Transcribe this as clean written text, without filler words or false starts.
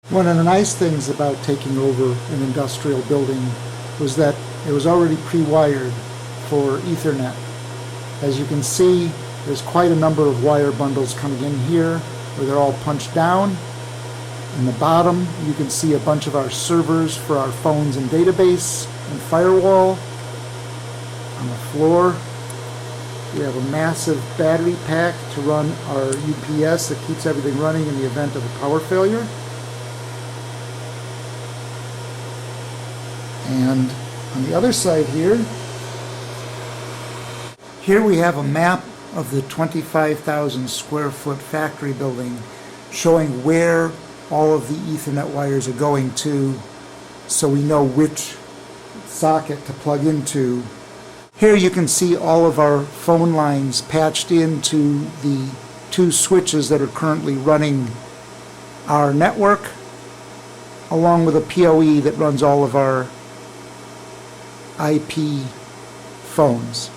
One of the nice things about taking over an industrial building was that it was already pre-wired for Ethernet. As you can see, there's quite a number of wire bundles coming in here where they're all punched down. In the bottom, you can see a bunch of our servers for our phones and database and firewall. On the floor, we have a massive battery pack to run our UPS that keeps everything running in the event of a power failure. And on the other side here we have a map of the 25,000 square foot factory building showing where all of the Ethernet wires are going to, so we know which socket to plug into. Here you can see all of our phone lines patched into the two switches that are currently running our network, along with a PoE that runs all of our IP phones.